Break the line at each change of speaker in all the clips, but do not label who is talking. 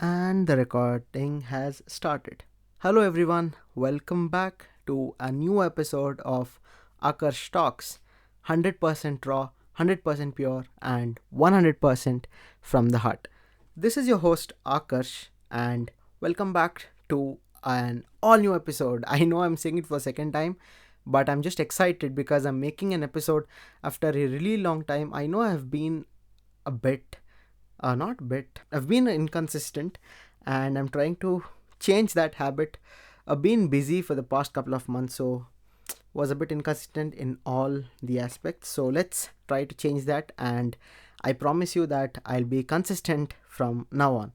And the recording has started. Hello, everyone. Welcome back to a new episode of Akarsh Talks, 100% raw, 100% pure, and 100% from the heart. This is your host, Akarsh, and welcome back to an all new episode. I know I'm saying it for a second time, but I'm just excited because I'm making an episode after a really long time. I know I've been a bit not bit. I've been inconsistent and I'm trying to change that habit. I've been busy for the past couple of months, so was a bit inconsistent in all the aspects. So let's try to change that, and I promise you that I'll be consistent from now on.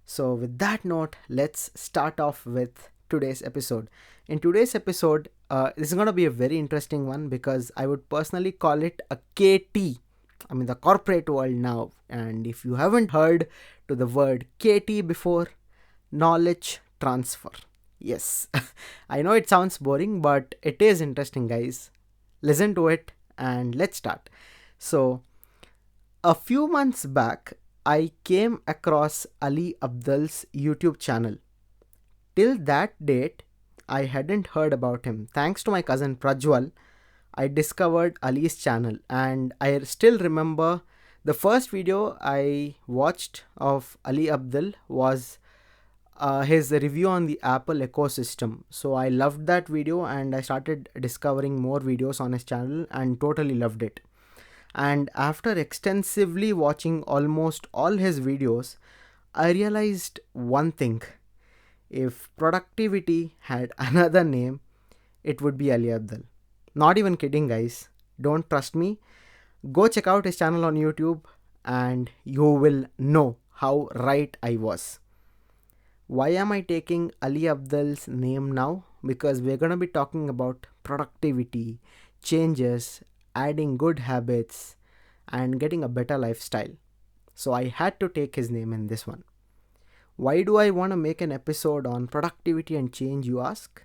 So, with that note, let's start off with today's episode. In today's episode, this is going to be a very interesting one because I would personally call it a KT. I mean, the corporate world now. And if you haven't heard to the word KT before, knowledge transfer. Yes, I know it sounds boring, but it is interesting, guys. Listen to it and let's start. So, a few months back, I came across Ali Abdal's YouTube channel. Till that date, I hadn't heard about him. Thanks to my cousin Prajwal, I discovered Ali's channel, and I still remember the first video I watched of Ali Abdal was his review on the Apple ecosystem. So I loved that video and I started discovering more videos on his channel and totally loved it. And after extensively watching almost all his videos, I realized one thing. If productivity had another name, it would be Ali Abdal. Not even kidding, guys. Don't trust me? Go check out his channel on YouTube and you will know how right I was. Why am I taking Ali Abdal's name now? Because we're going to be talking about productivity, changes, adding good habits, and getting a better lifestyle. So I had to take his name in this one. Why do I want to make an episode on productivity and change, you ask?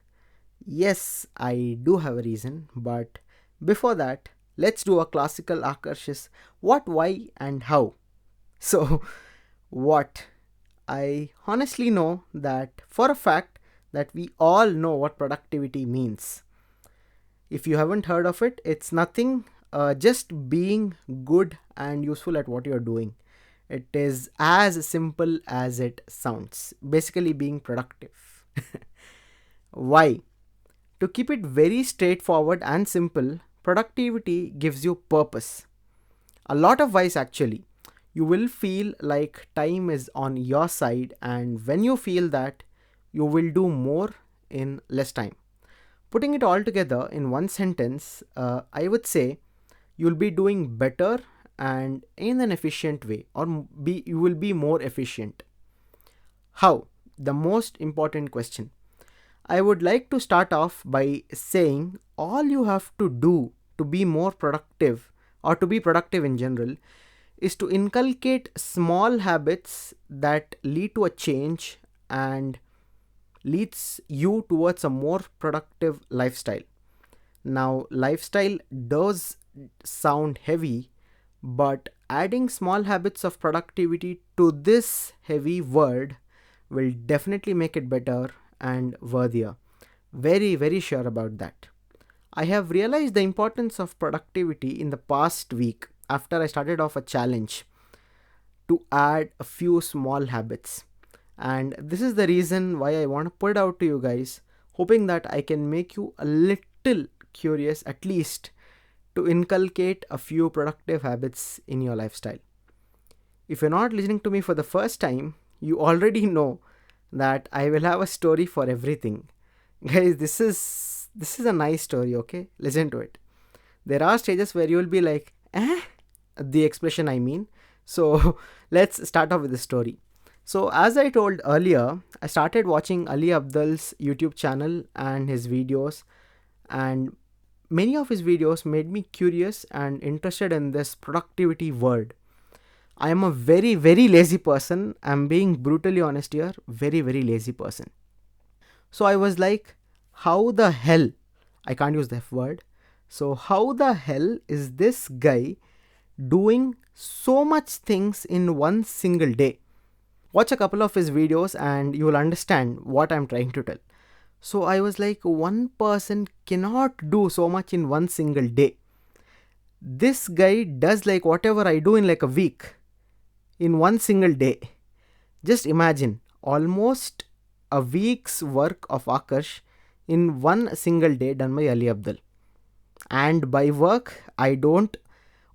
Yes, I do have a reason, but before that, let's do a classical Akarsh's what, why, and how. So, what? I honestly know that for a fact that we all know what productivity means. If you haven't heard of it, it's nothing, just being good and useful at what you're doing. It is as simple as it sounds. Basically, being productive. Why? To keep it very straightforward and simple, productivity gives you purpose. A lot of whys actually. You will feel like time is on your side, and when you feel that, you will do more in less time. Putting it all together in one sentence, I would say you'll be doing better and in an efficient way, or you will be more efficient. How? The most important question. I would like to start off by saying all you have to do to be more productive or to be productive in general is to inculcate small habits that lead to a change and leads you towards a more productive lifestyle. Now, lifestyle does sound heavy, but adding small habits of productivity to this heavy word will definitely make it better and worthier. Very, very sure about that. I have realized the importance of productivity in the past week after I started off a challenge to add a few small habits. And this is the reason why I want to put it out to you guys, hoping that I can make you a little curious at least to inculcate a few productive habits in your lifestyle. If you're not listening to me for the first time, you already know that I will have a story for everything. Guys, this is a nice story, okay? Listen to it. There are stages where you will be like, eh? The expression I mean. So let's start off with the story. So as I told earlier, I started watching Ali Abdal's YouTube channel and his videos, and many of his videos made me curious and interested in this productivity word. I am a very, very lazy person. I'm being brutally honest here. Very, very lazy person. So I was like, how the hell? I can't use the F word. So, how the hell is this guy doing so much things in one single day? Watch a couple of his videos and you will understand what I'm trying to tell. So I was like, one person cannot do so much in one single day. This guy does like whatever I do in like a week in one single day. Just imagine almost a week's work of Akash in one single day done by Ali Abdul. And by work, I don't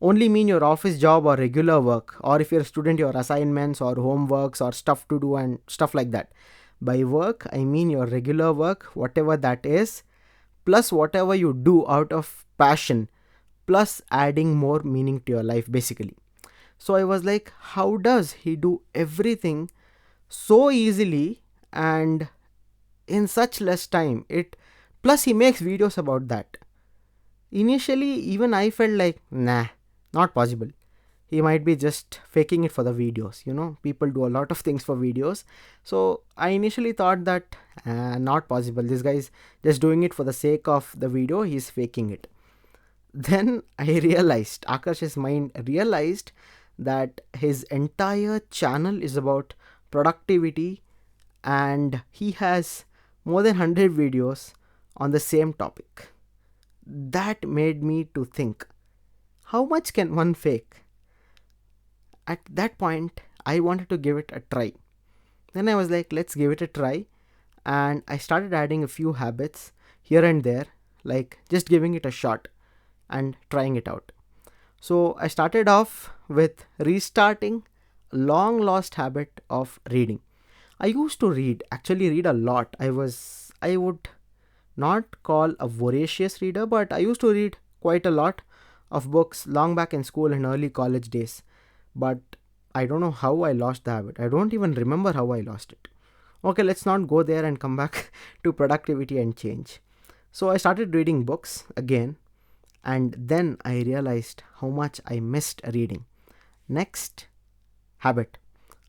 only mean your office job or regular work, or if you're a student, your assignments or homeworks or stuff to do and stuff like that. By work, I mean your regular work, whatever that is, plus whatever you do out of passion, plus adding more meaning to your life, basically. So I was like, how does he do everything so easily and in such less time? It plus he makes videos about that. Initially, even I felt like, nah, not possible. He might be just faking it for the videos. People do a lot of things for videos. So I initially thought that, not possible. This guy's just doing it for the sake of the video. He's faking it. Then I realized, Akash's mind realized that his entire channel is about productivity, and he has more than 100 videos on the same topic. That made me to think, how much can one fake? At that point, I wanted to give it a try. Then I was like, let's give it a try. And I started adding a few habits here and there, like just giving it a shot and trying it out. So I started off with restarting a long lost habit of reading. I used to actually read a lot. I would not call a voracious reader, but I used to read quite a lot of books long back in school and early college days. But I don't know how I lost the habit. I don't even remember how I lost it. Okay, let's not go there and come back to productivity and change. So I started reading books again, and then I realized how much I missed reading. Next habit,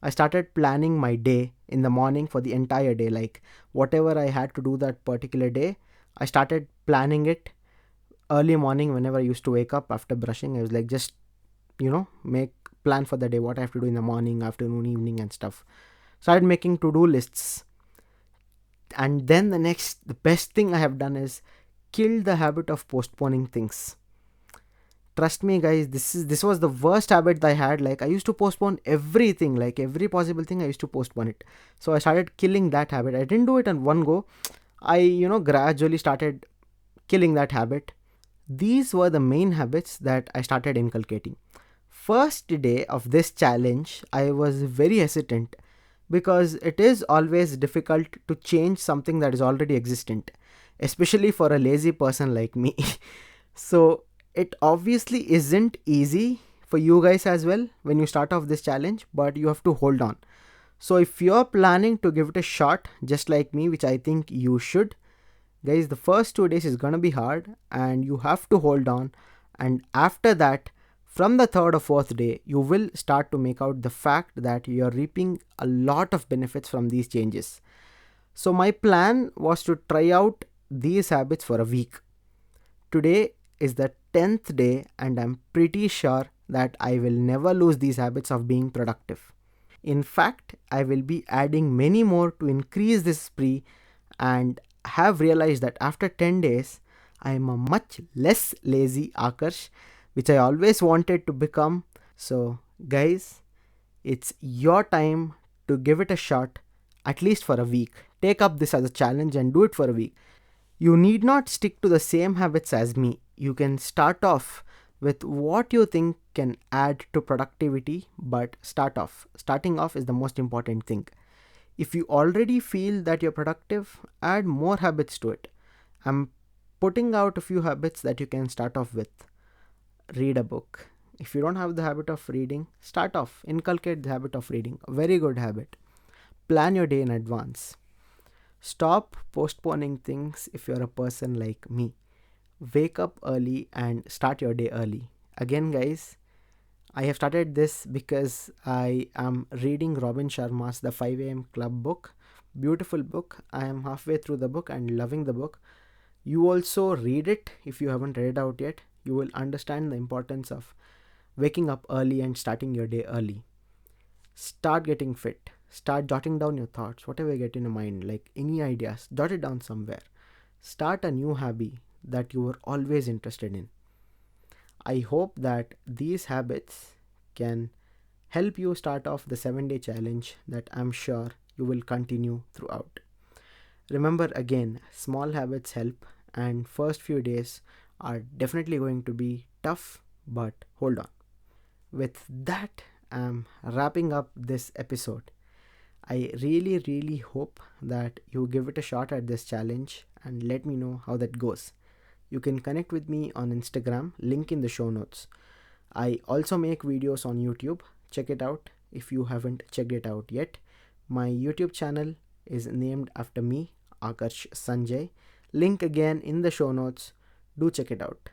I started planning my day in the morning for the entire day. Like whatever I had to do that particular day, I started planning it early morning whenever I used to wake up after brushing. I was like, just, make plan for the day, what I have to do in the morning, afternoon, evening, and stuff. Started making to-do lists. And then the best thing I have done is kill the habit of postponing things. Trust me, guys, this was the worst habit that I had. Like I used to postpone everything, like every possible thing I used to postpone it. So I started killing that habit. I didn't do it in one go. I gradually started killing that habit. These were the main habits that I started inculcating. First day of this challenge, I was very hesitant because it is always difficult to change something that is already existent, especially for a lazy person like me. So it obviously isn't easy for you guys as well when you start off this challenge, but you have to hold on. So if you're planning to give it a shot, just like me, which I think you should, guys, the first 2 days is gonna be hard and you have to hold on. And after that, from the third or fourth day, you will start to make out the fact that you're reaping a lot of benefits from these changes. So my plan was to try out these habits for a week. Today is the 10th day and I'm pretty sure that I will never lose these habits of being productive. In fact, I will be adding many more to increase this spree, and have realized that after 10 days, I am a much less lazy Akarsh, which I always wanted to become. So, guys, it's your time to give it a shot, at least for a week. Take up this as a challenge and do it for a week. You need not stick to the same habits as me. You can start off with what you think can add to productivity, but Starting off is the most important thing. If you already feel that you're productive, add more habits to it. I'm putting out a few habits that you can start off with. Read a book. If you don't have the habit of reading, inculcate the habit of reading. A very good habit. Plan your day in advance. Stop postponing things if you're a person like me. Wake up early and start your day early. Again, guys, I have started this because I am reading Robin Sharma's The 5 a.m. Club book. Beautiful book. I am halfway through the book and loving the book. You also read it if you haven't read it out yet. You will understand the importance of waking up early and starting your day early. Start getting fit. start jotting down your thoughts, whatever you get in your mind, like any ideas, jot it down somewhere. Start a new hobby that you were always interested in. I hope that these habits can help you start off the 7-day challenge that I'm sure you will continue throughout. Remember again, small habits help, and first few days are definitely going to be tough, but hold on. With that, I'm wrapping up this episode. I really hope that you give it a shot at this challenge and let me know how that goes. You can connect with me on Instagram, link in the show notes. I also make videos on YouTube. Check it out if you haven't checked it out yet. My YouTube channel is named after me, Akarsh Sanjay. Link again in the show notes. Do check it out.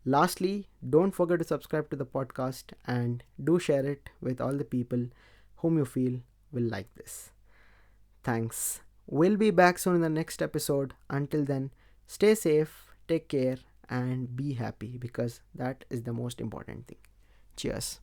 Lastly, don't forget to subscribe to the podcast and do share it with all the people whom you feel will like this. Thanks. We'll be back soon in the next episode. Until then, stay safe, take care, and be happy because that is the most important thing. Cheers.